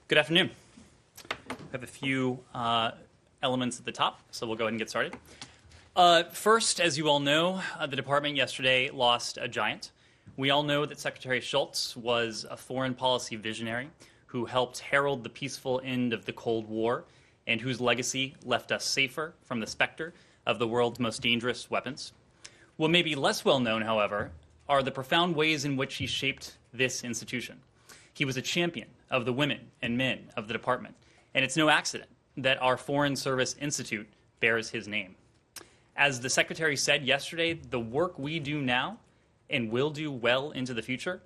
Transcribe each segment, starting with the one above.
Good afternoon. We have a few elements at the top, so we'll go ahead and get started. First, as you all know, the department yesterday lost a giant. We all know that Secretary Shultz was a foreign policy visionary who helped herald the peaceful end of the Cold War and whose legacy left us safer from the specter of the world's most dangerous weapons. What may be less well known, however, are the profound ways in which he shaped this institution. He was a champion of the women and men of the department, and it's no accident that our Foreign Service Institute bears his name. As the Secretary said yesterday, the work we do now and will do well into the future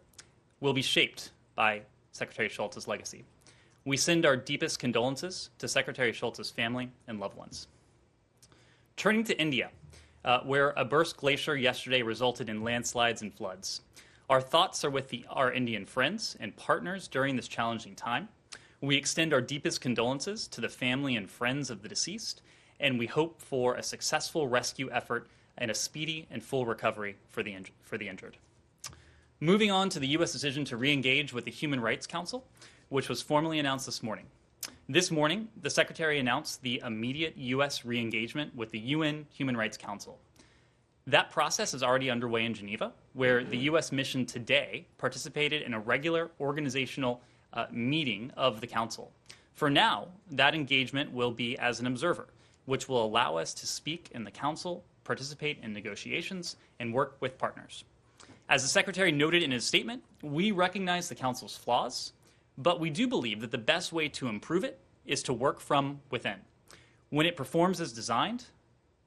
will be shaped by Secretary Shultz's legacy. We send our deepest condolences to Secretary Shultz's family and loved ones. Turning to India, where a burst glacier yesterday resulted in landslides and floods. Our thoughts are with our Indian friends and partners during this challenging time. We extend our deepest condolences to the family and friends of the deceased, and we hope for a successful rescue effort and a speedy and full recovery for the injured. Moving on to the U.S. decision to re-engage with the Human Rights Council, which was formally announced this morning. This morning, the Secretary announced the immediate U.S. re-engagement with the UN Human Rights Council. That process is already underway in Geneva, where the U.S. mission today participated in a regular organizational meeting of the Council. For now, that engagement will be as an observer, which will allow us to speak in the Council, participate in negotiations, and work with partners. As the Secretary noted in his statement, we recognize the Council's flaws, but we do believe that the best way to improve it is to work from within. When it performs as designed,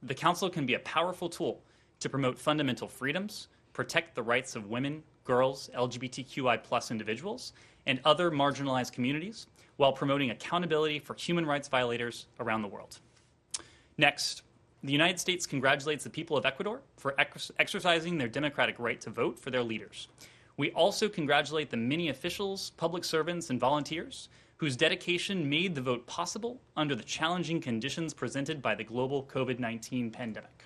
the Council can be a powerful tool to promote fundamental freedoms, protect the rights of women, girls, LGBTQI+ individuals, and other marginalized communities, while promoting accountability for human rights violators around the world. Next, the United States congratulates the people of Ecuador for exercising their democratic right to vote for their leaders. We also congratulate the many officials, public servants, and volunteers whose dedication made the vote possible under the challenging conditions presented by the global COVID-19 pandemic.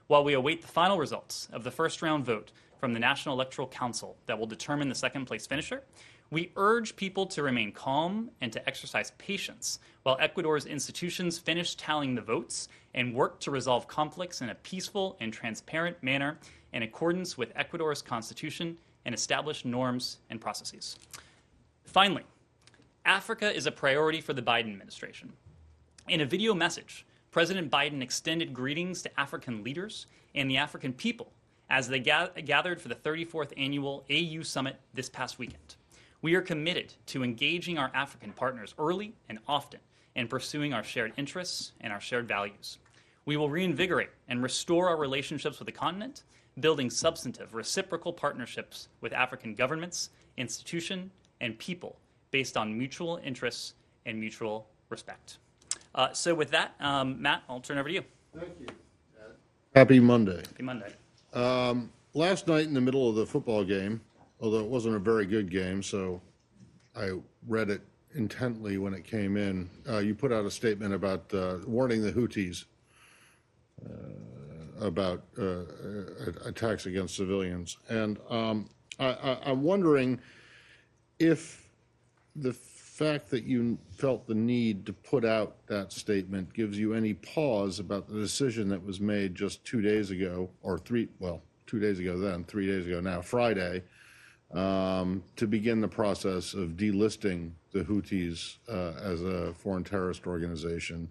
While we await the final results of the first round vote from the National Electoral Council that will determine the second place finisher, we urge people to remain calm and to exercise patience while Ecuador's institutions finish tallying the votes and work to resolve conflicts in a peaceful and transparent manner in accordance with Ecuador's constitution and established norms and processes. Finally, Africa is a priority for the Biden administration. In a video message, President Biden extended greetings to African leaders and the African people as they gathered for the 34th annual AU Summit this past weekend. We are committed to engaging our African partners early and often in pursuing our shared interests and our shared values. We will reinvigorate and restore our relationships with the continent, building substantive, reciprocal partnerships with African governments, institutions, and people based on mutual interests and mutual respect. So with that, Matt, I'll turn over to you. Thank you. Happy Monday. Happy Monday. Last night in the middle of the football game, although it wasn't a very good game, so I read it intently when it came in, you put out a statement about warning the Houthis about attacks against civilians. And I'm wondering if the fact that you felt the need to put out that statement gives you any pause about the decision that was made just 2 days ago, or 2 days ago then, 3 days ago now, Friday, to begin the process of delisting the Houthis as a foreign terrorist organization.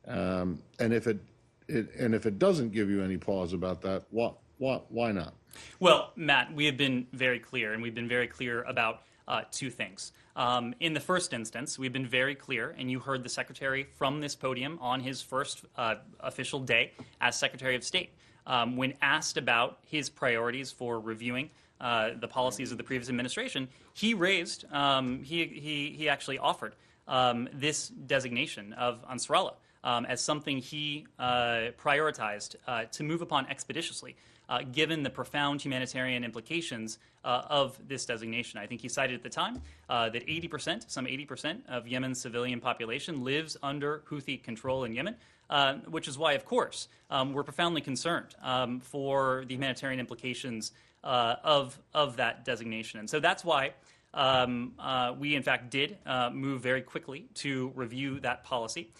And if it doesn't give you any pause about that, why not? Well, Matt, we have been very clear, and we've been very clear about two things. In the first instance, we've been very clear, and you heard the Secretary from this podium on his first official day as Secretary of State. When asked about his priorities for reviewing the policies of the previous administration, he raised, he actually offered this designation of Ansarallah as something he prioritized to move upon expeditiously, given the profound humanitarian implications of this designation. I think he cited at the time that some 80% of Yemen's civilian population lives under Houthi control in Yemen, which is why, of course, we're profoundly concerned for the humanitarian implications of that designation. And so that's why We, in fact, did move very quickly to review that policy.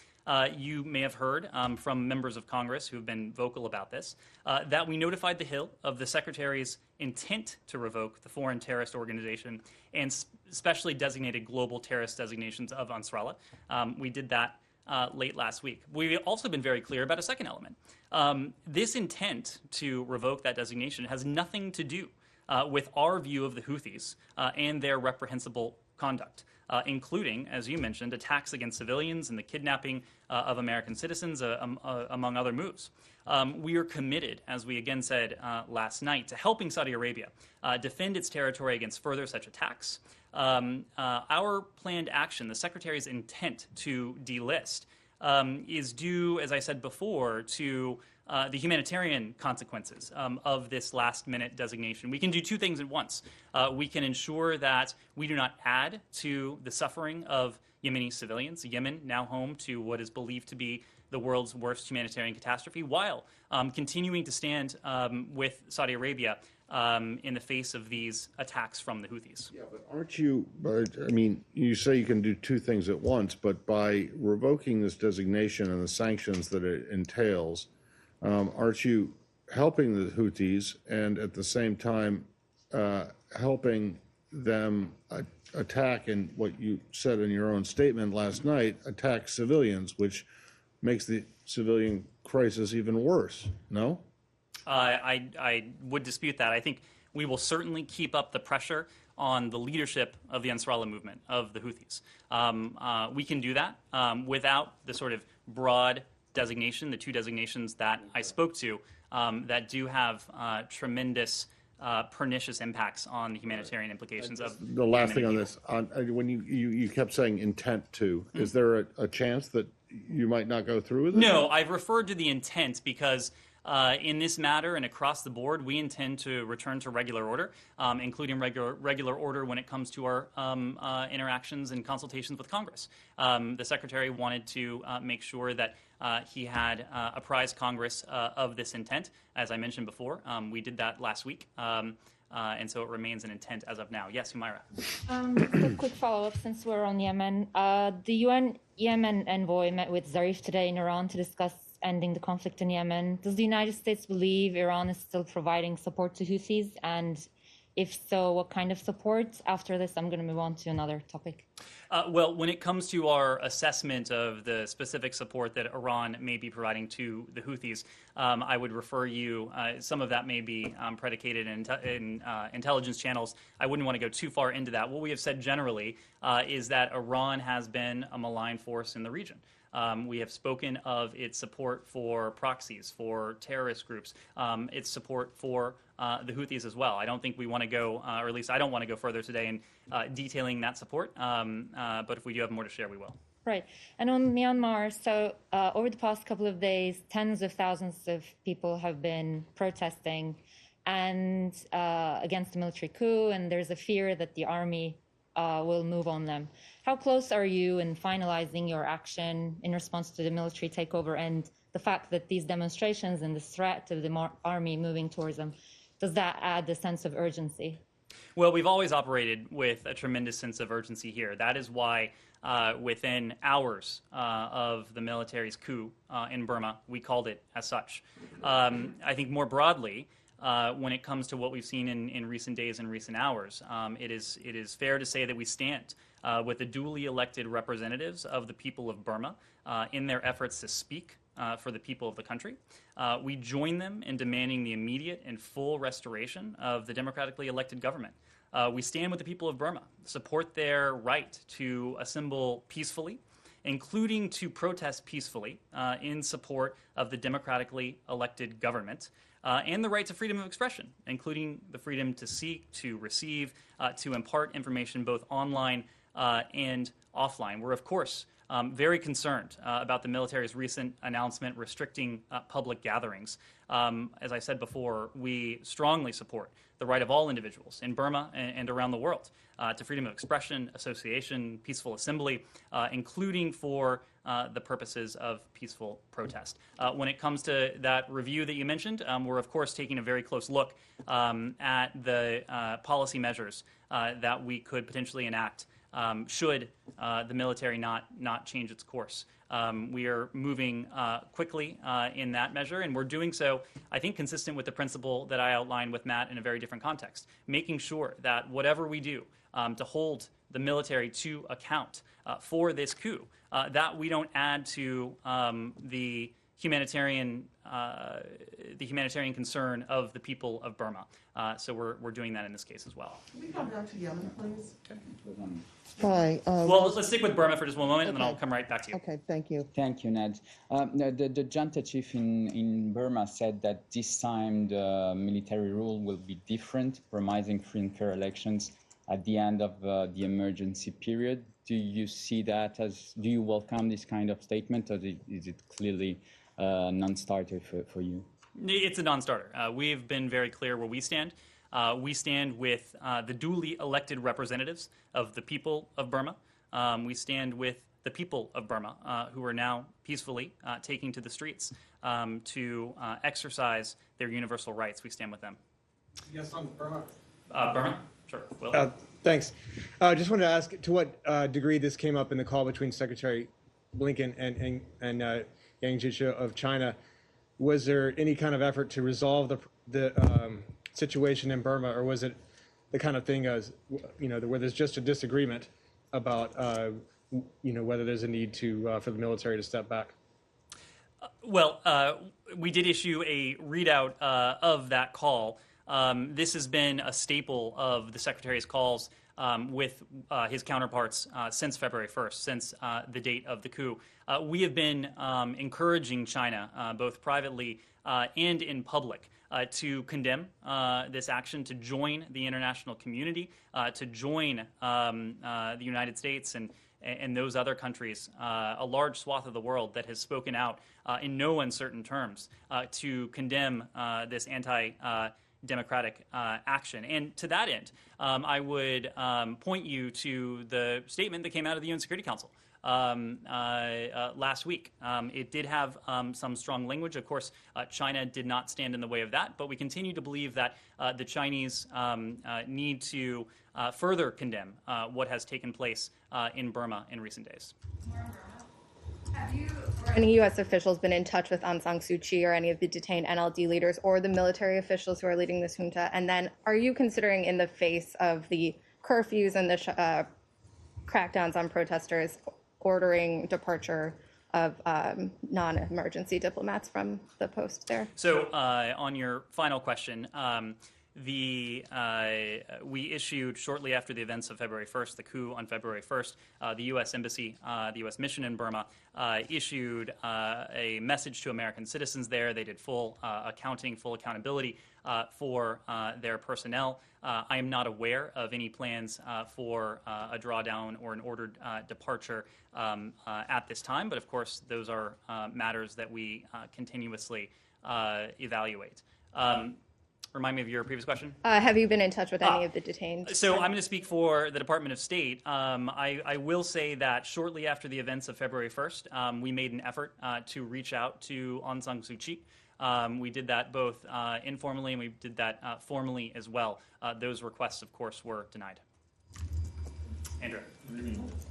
You may have heard from members of Congress who have been vocal about this, that we notified the Hill of the Secretary's intent to revoke the Foreign Terrorist Organization and specially designated global terrorist designations of Ansarallah. We did that late last week. We've also been very clear about a second element. This intent to revoke that designation has nothing to do with our view of the Houthis and their reprehensible conduct, including, as you mentioned, attacks against civilians and the kidnapping of American citizens, among other moves. We are committed, as we again said last night, to helping Saudi Arabia defend its territory against further such attacks. Our planned action, the Secretary's intent to delist, is due, as I said before, to the humanitarian consequences of this last-minute designation. We can do two things at once. We can ensure that we do not add to the suffering of Yemeni civilians, Yemen now home to what is believed to be the world's worst humanitarian catastrophe, while continuing to stand with Saudi Arabia in the face of these attacks from the Houthis. Yeah, but aren't you, I mean, you say you can do two things at once, but by revoking this designation and the sanctions that it entails, aren't you helping the Houthis and at the same time helping them attack, and what you said in your own statement last night, attack civilians, which makes the civilian crisis even worse, no? I would dispute that. I think we will certainly keep up the pressure on the leadership of the Ansarallah movement, of the Houthis. We can do that without the sort of broad designation, the two designations that I spoke to, that do have tremendous pernicious impacts on the humanitarian implications of the last thing on people. this. When you kept saying intent to, is there a chance that you might not go through with it? No, I've referred to the intent because in this matter and across the board, we intend to return to regular order, including regular order when it comes to our interactions and consultations with Congress. The Secretary wanted to make sure that he had apprised Congress of this intent. As I mentioned before, we did that last week. And so it remains an intent as of now. Yes, Humaira. Just a quick follow-up since we're on Yemen. The UN Yemen envoy met with Zarif today in Iran to discuss ending the conflict in Yemen. Does the United States believe Iran is still providing support to Houthis? And if so, what kind of support? After this, I'm going to move on to another topic. Well, when it comes to our assessment of the specific support that Iran may be providing to the Houthis, I would refer you, some of that may be predicated in intelligence channels. I wouldn't want to go too far into that. What we have said generally is that Iran has been a malign force in the region. We have spoken of its support for proxies, for terrorist groups, its support for the Houthis as well. I don't think we want to go, or at least I don't want to go further today in detailing that support, but if we do have more to share, we will. Right. And on Myanmar, so over the past couple of days, tens of thousands of people have been protesting and against the military coup, and there's a fear that the army will move on them. How close are you in finalizing your action in response to the military takeover and the fact that these demonstrations and the threat of the army moving towards them, does that add a sense of urgency? Well, we've always operated with a tremendous sense of urgency here. That is why within hours of the military's coup in Burma, we called it as such. I think more broadly, when it comes to what we've seen in recent days and recent hours, it is fair to say that we stand with the duly elected representatives of the people of Burma in their efforts to speak for the people of the country. We join them in demanding the immediate and full restoration of the democratically elected government. We stand with the people of Burma, support their right to assemble peacefully, including to protest peacefully in support of the democratically elected government, and the right to freedom of expression, including the freedom to seek, to receive, to impart information both online and offline. We're, of course, very concerned about the military's recent announcement restricting public gatherings. As I said before, we strongly support the right of all individuals in Burma and around the world to freedom of expression, association, peaceful assembly, including for the purposes of peaceful protest. When it comes to that review that you mentioned, we're of course taking a very close look at the policy measures that we could potentially enact should the military not change its course. We are moving quickly in that measure, and we're doing so, I think, consistent with the principle that I outlined with Matt in a very different context, making sure that whatever we do to hold the military to account for this coup, that we don't add to the humanitarian concern of the people of Burma. So we're doing that in this case as well. Can we come back to Yemen, please? Hi. Well, let's stick with Burma for just one moment, and then I'll Okay. come right back to you. Okay, thank you. Thank you, Ned. The junta chief in Burma said that this time the military rule will be different, promising free and fair elections at the end of the emergency period. Do you see that do you welcome this kind of statement, or is it clearly a non-starter for you? It's a non-starter. We've been very clear where we stand. We stand with the duly elected representatives of the people of Burma. We stand with the people of Burma who are now peacefully taking to the streets to exercise their universal rights. We stand with them. Yes, on Burma. Burma? Sure. Will? Thanks. Just wanted to ask to what degree this came up in the call between Secretary Blinken and Yang Jiechi of China. Was there any kind of effort to resolve the situation in Burma, or was it the kind of thing as where there's just a disagreement about whether there's a need for the military to step back? Well, we did issue a readout of that call. This has been a staple of the Secretary's calls with his counterparts since February 1st, since the date of the coup. We have been encouraging China, both privately and in public, to condemn this action, to join the international community, to join the United States and those other countries, a large swath of the world that has spoken out in no uncertain terms to condemn this anti-democratic action. And to that end, I would point you to the statement that came out of the UN Security Council last week. It did have some strong language. Of course, China did not stand in the way of that, but we continue to believe that the Chinese need to further condemn what has taken place in Burma in recent days. Have you or any U.S. officials been in touch with Aung San Suu Kyi or any of the detained NLD leaders or the military officials who are leading this junta? And then are you considering, in the face of the curfews and the crackdowns on protesters, ordering departure of non-emergency diplomats from the post there? So on your final question, we issued shortly after the events of February 1st, the coup on February 1st, the U.S. Embassy, the U.S. mission in Burma, issued a message to American citizens there. They did full accounting, full accountability for their personnel. I am not aware of any plans for a drawdown or an ordered departure at this time, but of course those are matters that we continuously evaluate. Remind me of your previous question. Have you been in touch with any of the detained? So I'm going to speak for the Department of State. I will say that shortly after the events of February 1st, we made an effort to reach out to Aung San Suu Kyi. We did that both informally and we did that formally as well. Those requests, of course, were denied. Andrew.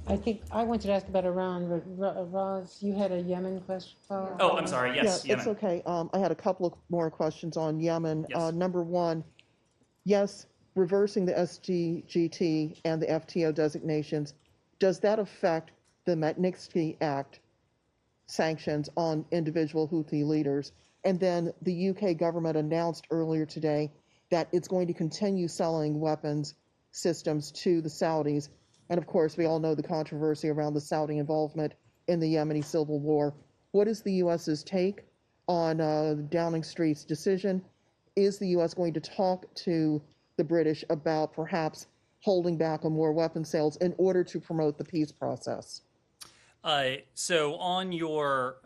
I think I wanted to ask about Iran, but Roz, you had a Yemen question. Oh, I'm sorry. Yes, Yeah, Yemen. it's okay. I had a couple of more questions on Yemen. Yes. Number one, yes, reversing the SGGT and the FTO designations, does that affect the Magnitsky Act sanctions on individual Houthi leaders? And then the UK government announced earlier today that it's going to continue selling weapons systems to the Saudis. And of course, we all know the controversy around the Saudi involvement in the Yemeni civil war. What is the U.S.'s take on Downing Street's decision? Is the U.S. going to talk to the British about perhaps holding back on more weapon sales in order to promote the peace process? So on your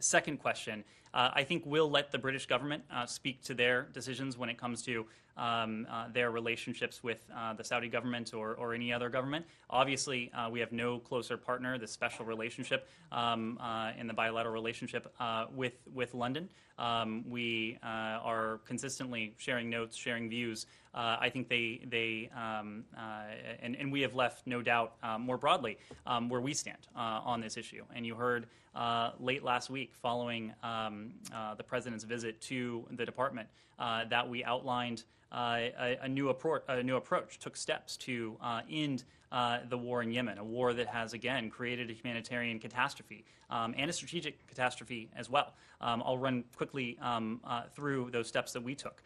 second question, I think we'll let the British government speak to their decisions when it comes to their relationships with the Saudi government or any other government. Obviously, we have no closer partner, this special relationship in the bilateral relationship with London. We are consistently sharing notes, sharing views. I think and we have left no doubt more broadly where we stand on this issue. And you heard late last week, following the president's visit to the department, that we outlined a new approach, took steps to end the war in Yemen, a war that has, again, created a humanitarian catastrophe and a strategic catastrophe as well. I'll run quickly through those steps that we took.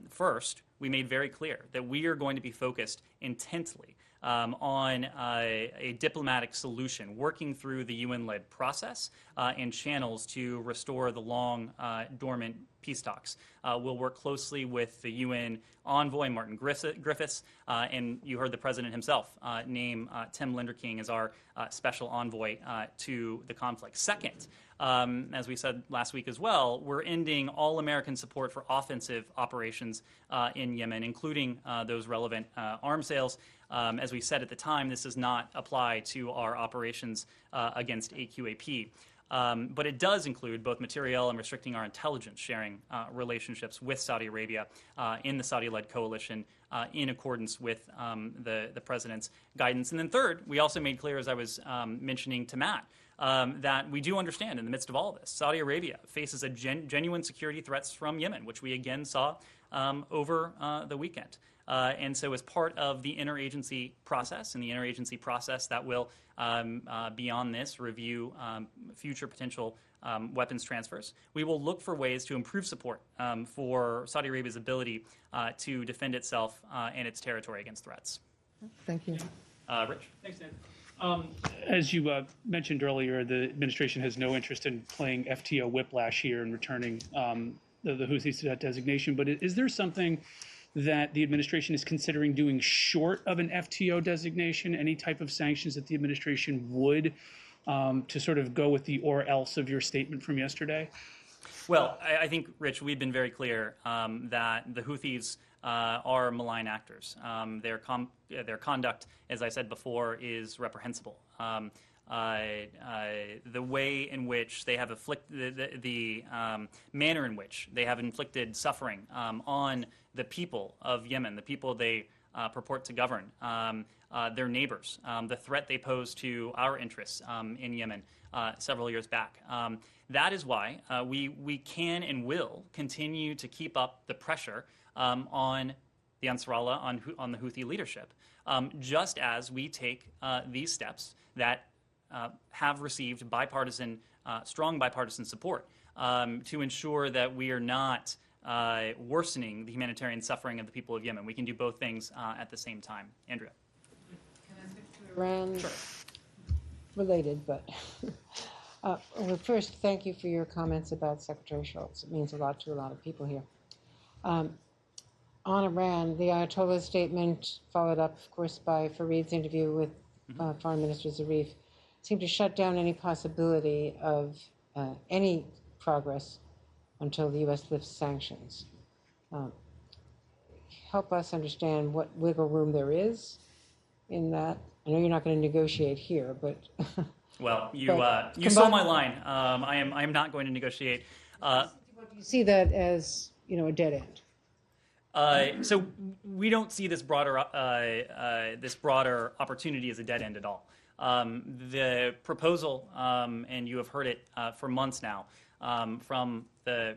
First, we made very clear that we are going to be focused intently on a diplomatic solution, working through the UN-led process and channels to restore the long dormant peace talks. We'll work closely with the UN envoy, Martin Griffiths, and you heard the president himself name Tim Linderking as our special envoy to the conflict. Second, as we said last week as well, we're ending all American support for offensive operations in Yemen, including those relevant arms sales. As we said at the time, this does not apply to our operations against AQAP. But it does include both materiel and restricting our intelligence sharing relationships with Saudi Arabia in the Saudi-led coalition in accordance with the president's guidance. And then third, we also made clear, as I was mentioning to Matt, that we do understand in the midst of all of this, Saudi Arabia faces a genuine security threats from Yemen, which we again saw over the weekend. And so as part of the interagency process, that will, beyond this, review future potential weapons transfers, we will look for ways to improve support for Saudi Arabia's ability to defend itself and its territory against threats. Thank you. Rich? Thanks, Dan. As you mentioned earlier, the administration has no interest in playing FTO whiplash here and returning the Houthis to that designation. But is there something that the administration is considering doing short of an FTO designation, any type of sanctions that the administration would, to sort of go with the or else of your statement from yesterday? Well, I think, Rich, we've been very clear that the Houthis are malign actors. Their conduct, as I said before, is reprehensible. The way in which they have the manner in which they have inflicted suffering on the people of Yemen, the people they purport to govern, their neighbors, the threat they pose to our interests in Yemen several years back. That is why we can and will continue to keep up the pressure on the Ansarallah, on the Houthi leadership, just as we take these steps that have received strong bipartisan support to ensure that we are not worsening the humanitarian suffering of the people of Yemen. We can do both things at the same time. Andrea. Can I switch to Iran? Sure. Related, but well, first, thank you for your comments about Secretary Shultz. It means a lot to a lot of people here. On Iran, the Ayatollah's statement, followed up, of course, by Fareed's interview with Foreign Minister Zarif, seemed to shut down any possibility of any progress until the U.S. lifts sanctions. Help us understand what wiggle room there is in that. I know you're not going to negotiate here, but well, you saw my line. I am not going to negotiate. Do you see that as a dead end? So we don't see this broader opportunity as a dead end at all. The proposal, and you have heard it for months now, from the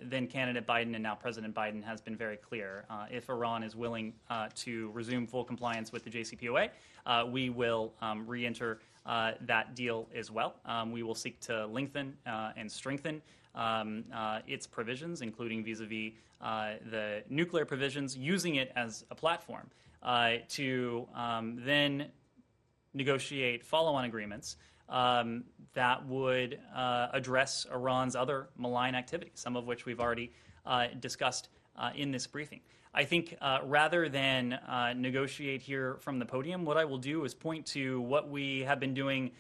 then candidate Biden and now President Biden, has been very clear. If Iran is willing to resume full compliance with the JCPOA, we will re-enter that deal as well. We will seek to lengthen and strengthen its provisions, including vis-a-vis the nuclear provisions, using it as a platform to then negotiate follow-on agreements that would address Iran's other malign activities, some of which we've already discussed in this briefing. I think rather than negotiate here from the podium, what I will do is point to what we have been doing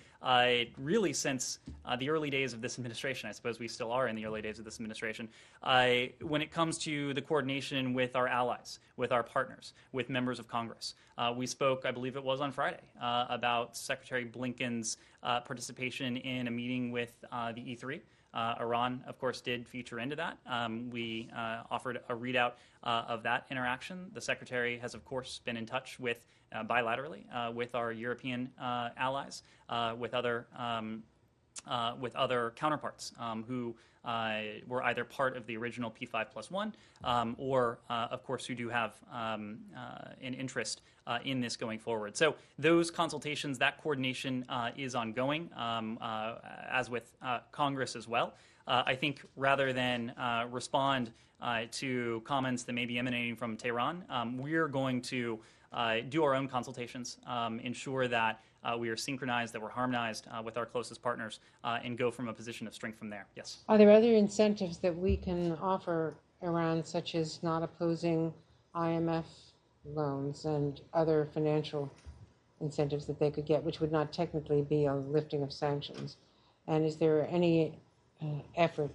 really since the early days of this administration. I suppose we still are in the early days of this administration. When it comes to the coordination with our allies, with our partners, with members of Congress. We spoke, I believe it was on Friday, about Secretary Blinken's participation in a meeting with the E3. Iran, of course, did feature into that. We offered a readout of that interaction. The Secretary has, of course, been in touch with bilaterally with our European allies, with other counterparts who were either part of the original P5+1 or, of course, who do have an interest in this going forward. So those consultations, that coordination is ongoing, as with Congress as well. I think rather than respond to comments that may be emanating from Tehran, we're going to do our own consultations, ensure that we are synchronized, that we're harmonized with our closest partners, and go from a position of strength from there. Yes. Are there other incentives that we can offer Iran, such as not opposing IMF loans and other financial incentives that they could get, which would not technically be a lifting of sanctions? And is there any effort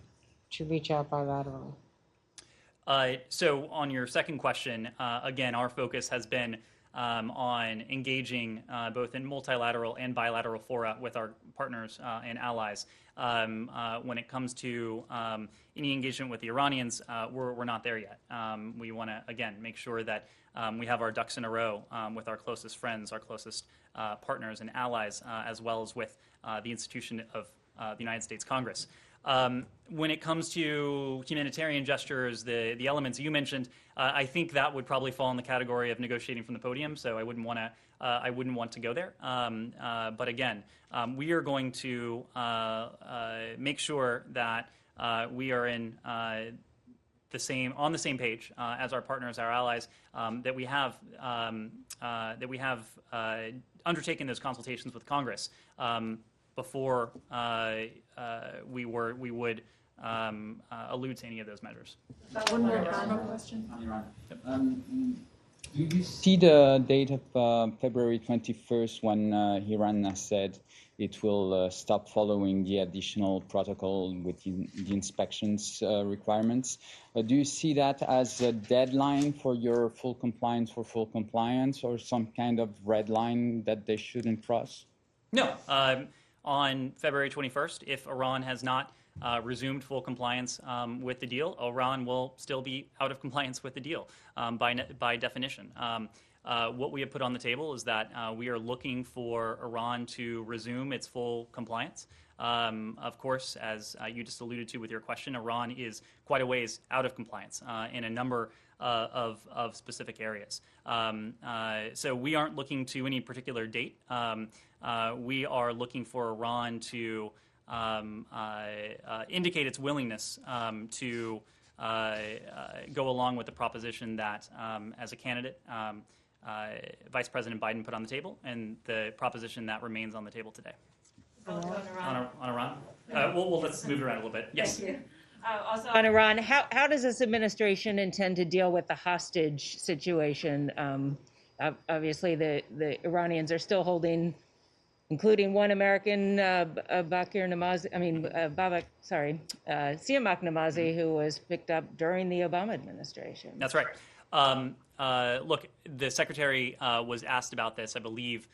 to reach out bilaterally? So on your second question, again, our focus has been on engaging both in multilateral and bilateral fora with our partners and allies. When it comes to any engagement with the Iranians, we're not there yet. We want to, again, make sure that we have our ducks in a row with our closest friends, our closest partners and allies, as well as with the institution of the United States Congress. When it comes to humanitarian gestures, the elements you mentioned, I think that would probably fall in the category of negotiating from the podium. So I wouldn't want to go there. But again, we are going to make sure that we are on the same page as our partners, our allies, that we have undertaken those consultations with Congress before we would allude to any of those measures. One more question. Do you see the date of February 21st when Iran has said it will stop following the additional protocol with the inspections requirements? Do you see that as a deadline for your full compliance, or some kind of red line that they shouldn't cross? No. On February 21st, if Iran has not resumed full compliance with the deal, Iran will still be out of compliance with the deal by definition. What we have put on the table is that we are looking for Iran to resume its full compliance. Of course, as you just alluded to with your question, Iran is quite a ways out of compliance in a number of specific areas. So we aren't looking to any particular date. We are looking for Iran to indicate its willingness to go along with the proposition that, as a candidate, Vice President Biden put on the table, and the proposition that remains on the table today. On Iran? Well, let's move it around a little bit. Yes. Thank you. Also on Iran, how does this administration intend to deal with the hostage situation? Obviously, the Iranians are still holding, including one American, Siamak Namazi, who was picked up during the Obama administration. That's right. Look, the Secretary was asked about this, I believe,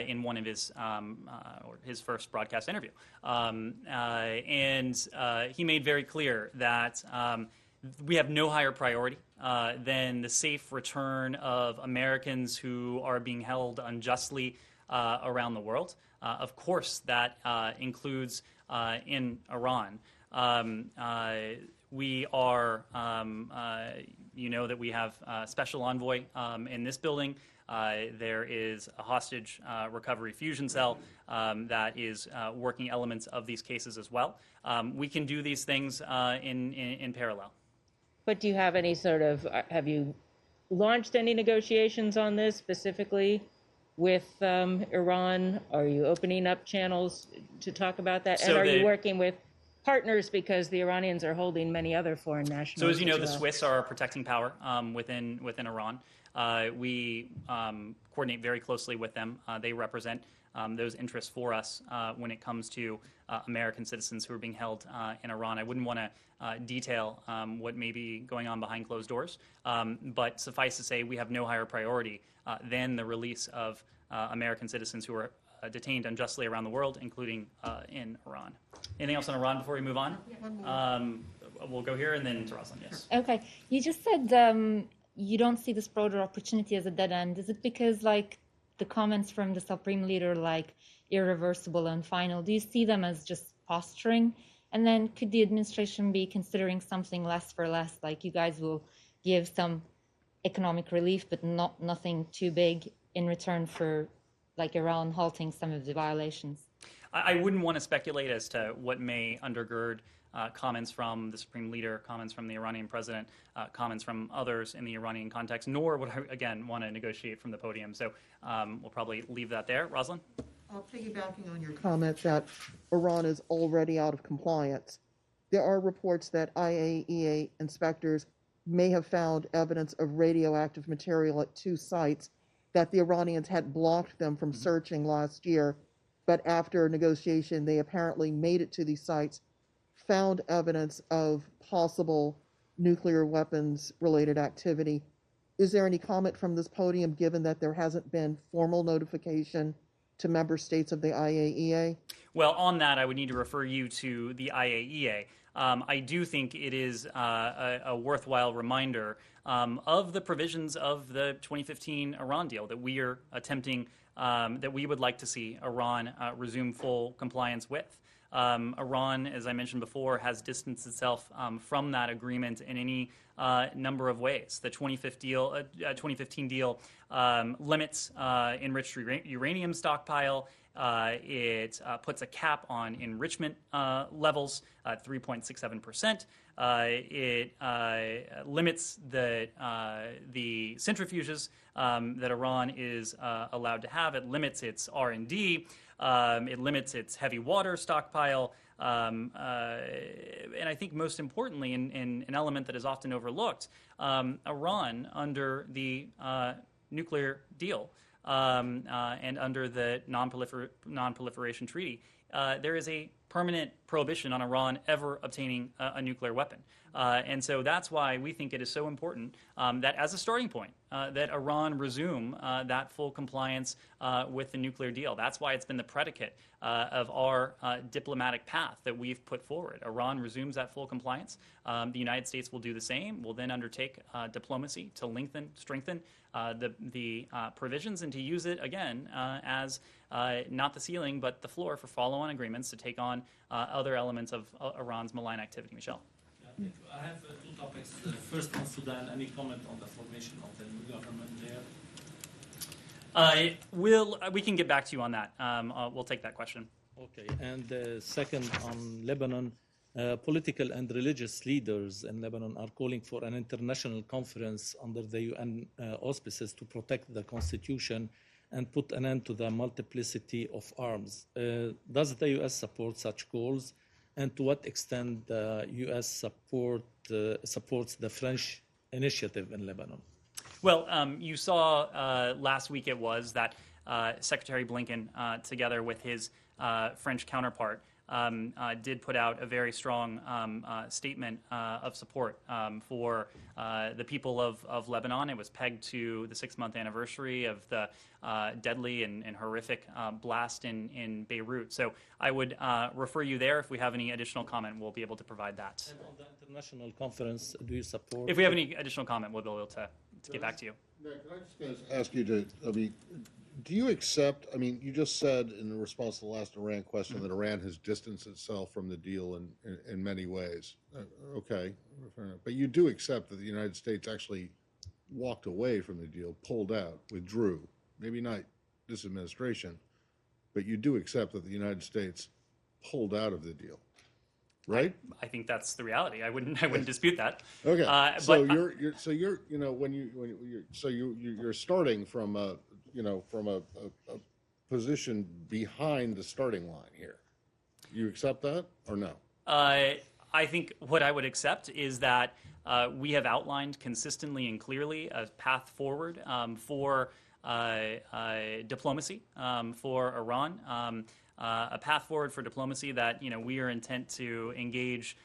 in one of his first broadcast interview, and he made very clear that we have no higher priority than the safe return of Americans who are being held unjustly around the world. Of course, that includes in Iran. We are, you know, that we have a special envoy in this building. There is a hostage recovery fusion cell that is working elements of these cases as well. We can do these things in parallel. But do you have any have you launched any negotiations on this specifically with Iran? Are you opening up channels to talk about that? So and are you working with partners because the Iranians are holding many other foreign nationals. So as you know, as the well. Swiss are a protecting power within Iran. We coordinate very closely with them. They represent those interests for us when it comes to American citizens who are being held in Iran. I wouldn't want to detail what may be going on behind closed doors, but suffice to say, we have no higher priority than the release of American citizens who are detained unjustly around the world, including in Iran. Anything else on Iran before we move on? We'll go here and then to Rosalind, yes. Okay, you just said you don't see this broader opportunity as a dead end. Is it because, like, the comments from the Supreme Leader, like, irreversible and final, do you see them as just posturing? And then could the administration be considering something less for less, like you guys will give some economic relief, but nothing too big in return for, like, Iran halting some of the violations? I wouldn't want to speculate as to what may undergird comments from the Supreme Leader, comments from the Iranian president, comments from others in the Iranian context, nor would I, again, want to negotiate from the podium. So we'll probably leave that there. Rosalind? Piggybacking on your comment that Iran is already out of compliance, there are reports that IAEA inspectors may have found evidence of radioactive material at 2 sites that the Iranians had blocked them from searching last year, but after negotiation, they apparently made it to these sites, found evidence of possible nuclear weapons related activity. Is there any comment from this podium, given that there hasn't been formal notification to member states of the IAEA? Well, on that, I would need to refer you to the IAEA. I do think it is a worthwhile reminder of the provisions of the 2015 Iran deal that we are attempting, that we would like to see Iran resume full compliance with. Iran, as I mentioned before, has distanced itself from that agreement in any number of ways. The 2015 deal limits enriched uranium stockpile. It puts a cap on enrichment levels at 3.67%. It limits the centrifuges that Iran is allowed to have. It limits its R&D. It limits its heavy water stockpile. And I think most importantly, in an element that is often overlooked, Iran, under the nuclear deal and under the non-proliferation treaty, there is a permanent prohibition on Iran ever obtaining a nuclear weapon. And so that's why we think it is so important that as a starting point, that Iran resume that full compliance with the nuclear deal. That's why it's been the predicate of our diplomatic path that we've put forward. Iran resumes that full compliance. The United States will do the same. We'll then undertake diplomacy to strengthen the provisions and to use it, again, as not the ceiling, but the floor for follow-on agreements to take on other elements of Iran's malign activity. Michelle? I have 2 topics. First on Sudan, any comment on the formation of the new government there? We can get back to you on that. We'll take that question. Okay, and second on Lebanon, political and religious leaders in Lebanon are calling for an international conference under the UN auspices to protect the constitution and put an end to the multiplicity of arms. Does the U.S. support such goals? And to what extent the U.S. supports the French initiative in Lebanon? Well, you saw last week it was that Secretary Blinken, together with his French counterpart, did put out a very strong statement of support for the people of Lebanon. It was pegged to the 6-month anniversary of the deadly and horrific blast in Beirut. So I would refer you there. If we have any additional comment, we'll be able to provide that. And on the international conference, do you support? If we have any additional comment, we'll be able to get back to you. Can I just ask you to, do you accept, you just said in response to the last Iran question that Iran has distanced itself from the deal in many ways. Okay, but you do accept that the United States actually walked away from the deal, pulled out, withdrew, maybe not this administration, but you do accept that the United States pulled out of the deal, right? I think that's the reality. I wouldn't dispute that. Okay, but you're starting from a position behind the starting line here. You accept that or no? I think what I would accept is that we have outlined consistently and clearly a path forward for diplomacy for Iran, a path forward for diplomacy that we are intent to engage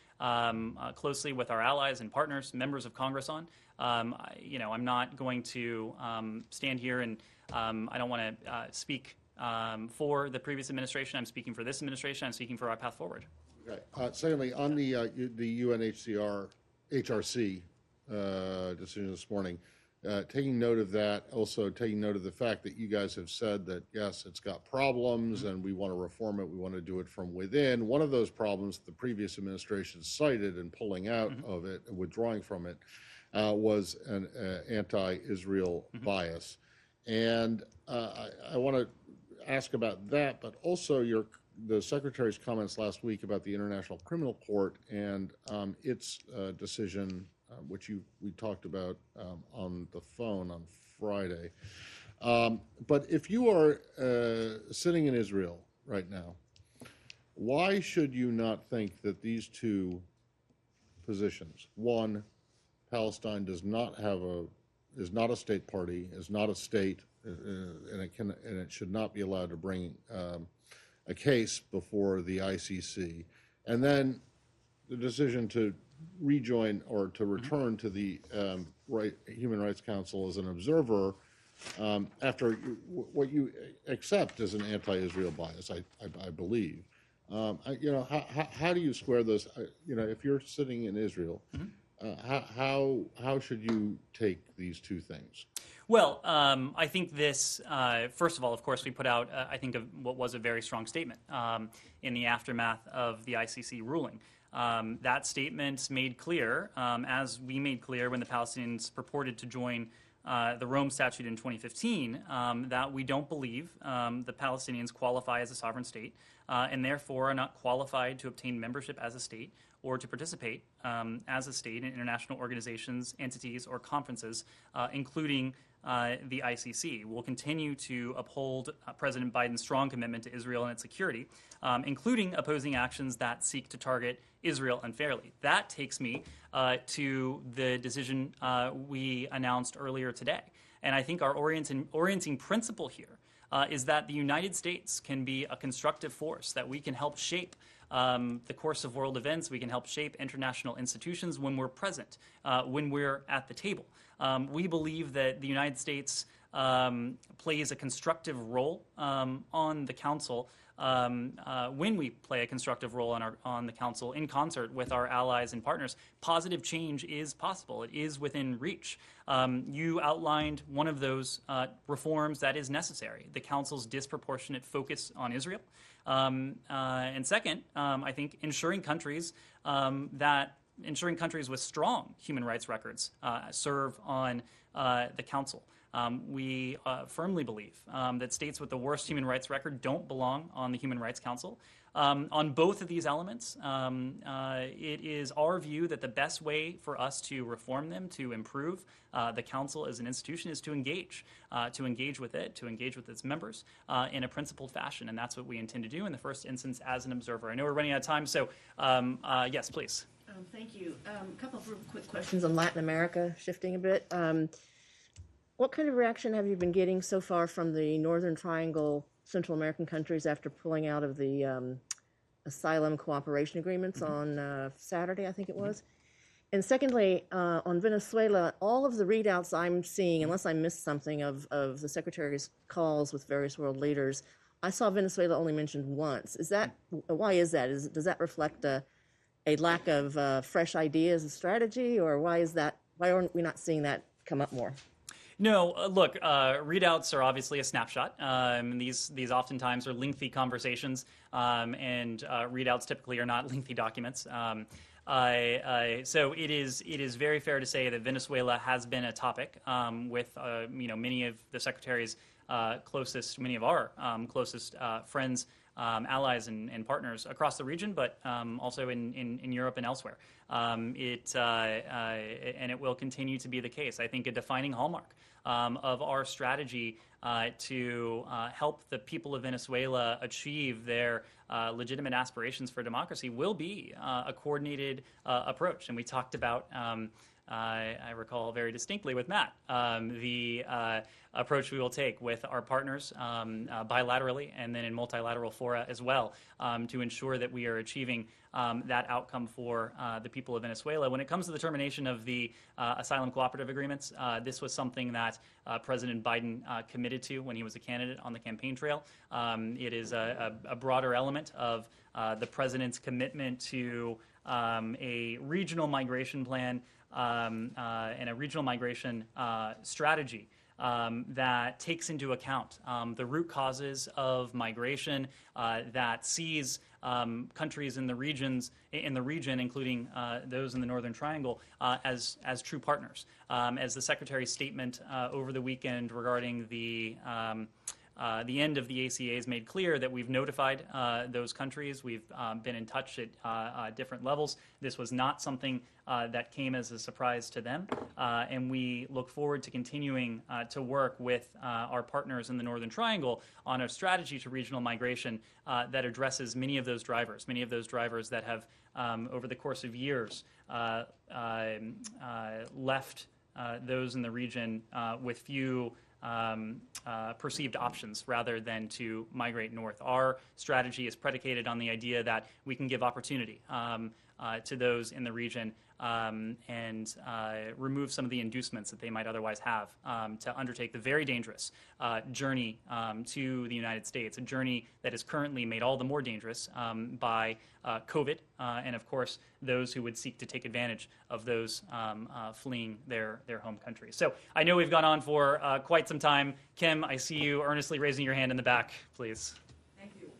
closely with our allies and partners, members of Congress on. I'm not going to stand here and I don't want to speak for the previous administration. I'm speaking for this administration. I'm speaking for our path forward. Okay. Secondly, on the UNHCR HRC decision this morning, taking note of that, also taking note of the fact that you guys have said that, yes, it's got problems and we want to reform it, we want to do it from within. One of those problems the previous administration cited in pulling out of it, withdrawing from it, was an anti-Israel bias. And I want to ask about that, but also the Secretary's comments last week about the International Criminal Court and its decision, which we talked about on the phone on Friday. But if you are sitting in Israel right now, why should you not think that these two positions, one, Palestine is not a state party, is not a state, and it should not be allowed to bring a case before the ICC, and then the decision to rejoin or to return to the Human Rights Council as an observer after what you accept as an anti-Israel bias, I believe. How do you square those? If you're sitting in Israel, how should you take these two things? Well, I think this, first of all, of course, we put out, I think, what was a very strong statement in the aftermath of the ICC ruling. That statement made clear, as we made clear when the Palestinians purported to join the Rome Statute in 2015, that we don't believe the Palestinians qualify as a sovereign state and therefore are not qualified to obtain membership as a state or to participate as a state in international organizations, entities, or conferences, including the ICC. We'll continue to uphold President Biden's strong commitment to Israel and its security, including opposing actions that seek to target Israel unfairly. That takes me to the decision we announced earlier today. And I think our orienting principle here is that the United States can be a constructive force, that we can help shape the course of world events. We can help shape international institutions when we're present, when we're at the table. We believe that the United States plays a constructive role on the Council when we play a constructive role on the Council in concert with our allies and partners. Positive change is possible. It is within reach. You outlined one of those reforms that is necessary, the Council's disproportionate focus on Israel. And second, I think ensuring countries with strong human rights records serve on the Council. We firmly believe that states with the worst human rights record don't belong on the Human Rights Council. On both of these elements, it is our view that the best way for us to reform them, to improve the Council as an institution, is to engage with it, to engage with its members in a principled fashion. And that's what we intend to do in the first instance as an observer. I know we're running out of time, so yes, please. Thank you. A couple of real quick questions on Latin America, shifting a bit. What kind of reaction have you been getting so far from the Northern Triangle Central American countries after pulling out of the asylum cooperation agreements on Saturday, I think it was? And secondly, on Venezuela, all of the readouts I'm seeing, unless I missed something of the Secretary's calls with various world leaders, I saw Venezuela only mentioned once. Why is that? Does that reflect a lack of fresh ideas and strategy, or why aren't we not seeing that come up more? No, look, readouts are obviously a snapshot. These oftentimes are lengthy conversations, and readouts typically are not lengthy documents. So it is very fair to say that Venezuela has been a topic with many of the Secretary's closest, many of our closest friends, allies and partners across the region, but also in Europe and elsewhere. and it will continue to be the case. I think a defining hallmark of our strategy to help the people of Venezuela achieve their legitimate aspirations for democracy will be a coordinated approach. And we talked about, I recall very distinctly with Matt, the approach we will take with our partners bilaterally and then in multilateral fora as well to ensure that we are achieving that outcome for the people of Venezuela. When it comes to the termination of the asylum cooperative agreements, this was something that President Biden committed to when he was a candidate on the campaign trail. It is a broader element of the president's commitment to a regional migration plan and a regional migration strategy that takes into account the root causes of migration, that sees countries in the region, including those in the Northern Triangle, as true partners. As the Secretary's statement over the weekend regarding the end of the ACAs made clear, that we've notified those countries. We've been in touch at different levels. This was not something that came as a surprise to them, and we look forward to continuing to work with our partners in the Northern Triangle on a strategy to regional migration that addresses many of those drivers that have, over the course of years, left those in the region with few perceived options rather than to migrate north. Our strategy is predicated on the idea that we can give opportunity to those in the region and remove some of the inducements that they might otherwise have to undertake the very dangerous journey to the United States, a journey that is currently made all the more dangerous by COVID and, of course, those who would seek to take advantage of those fleeing their home countries. So I know we've gone on for quite some time. Kim, I see you earnestly raising your hand in the back, please. Thank you.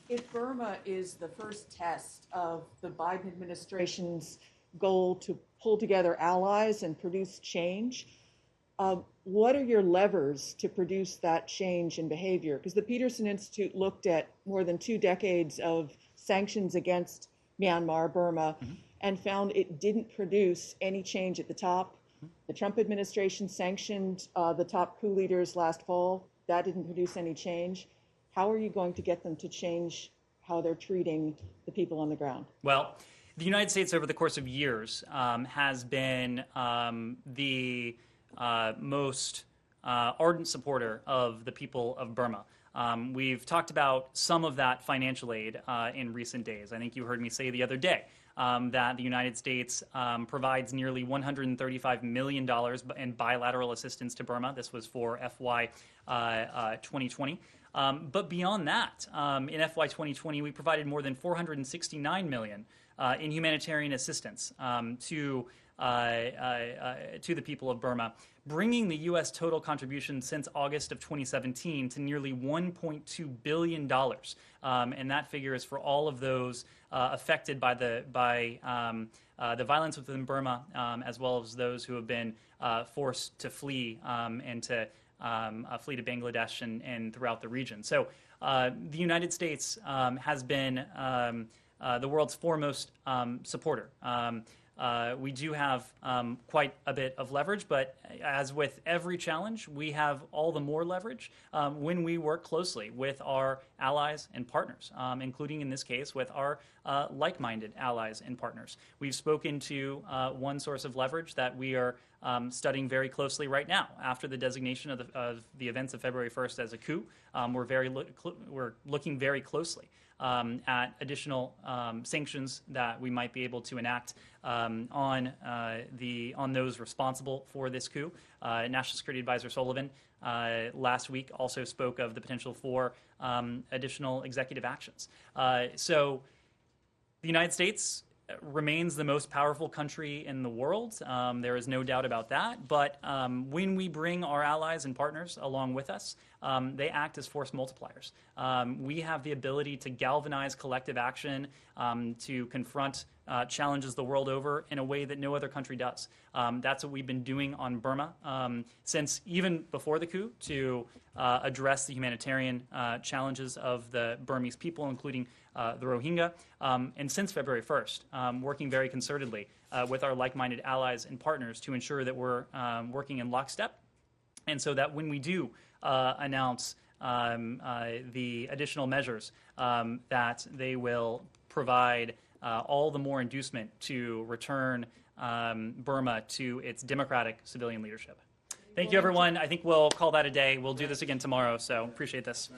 If Burma is the first test of the Biden administration's goal to pull together allies and produce change, what are your levers to produce that change in behavior? Because the Peterson Institute looked at more than 2 decades of sanctions against Myanmar, Burma, and found it didn't produce any change at the top. The Trump administration sanctioned the top coup leaders last fall. That didn't produce any change. How are you going to get them to change how they're treating the people on the ground? Well, the United States over the course of years has been the most ardent supporter of the people of Burma. We've talked about some of that financial aid in recent days. I think you heard me say the other day that the United States provides nearly $135 million in bilateral assistance to Burma. This was for FY 2020. But beyond that, in FY 2020, we provided more than $469 million in humanitarian assistance to the people of Burma, bringing the U.S. total contribution since August of 2017 to nearly $1.2 billion. And that figure is for all of those affected by the violence within Burma, as well as those who have been forced to flee and to flee to Bangladesh and throughout the region. So the United States has been the world's foremost supporter. We do have quite a bit of leverage, but as with every challenge, we have all the more leverage when we work closely with our allies and partners, including in this case with our like-minded allies and partners. We've spoken to one source of leverage that we are studying very closely right now. After the designation of the events of February 1st as a coup, we're looking very closely at additional sanctions that we might be able to enact on those responsible for this coup. National Security Advisor Sullivan last week also spoke of the potential for additional executive actions. So the United States remains the most powerful country in the world. There is no doubt about that. But when we bring our allies and partners along with us, they act as force multipliers. We have the ability to galvanize collective action, to confront challenges the world over in a way that no other country does. That's what we've been doing on Burma since even before the coup, to address the humanitarian challenges of the Burmese people, including the Rohingya, and since February 1st, working very concertedly with our like-minded allies and partners to ensure that we're working in lockstep, and so that when we do announce the additional measures, that they will provide all the more inducement to return Burma to its democratic civilian leadership. Thank you, everyone. I think we'll call that a day. We'll do this again tomorrow, so appreciate this.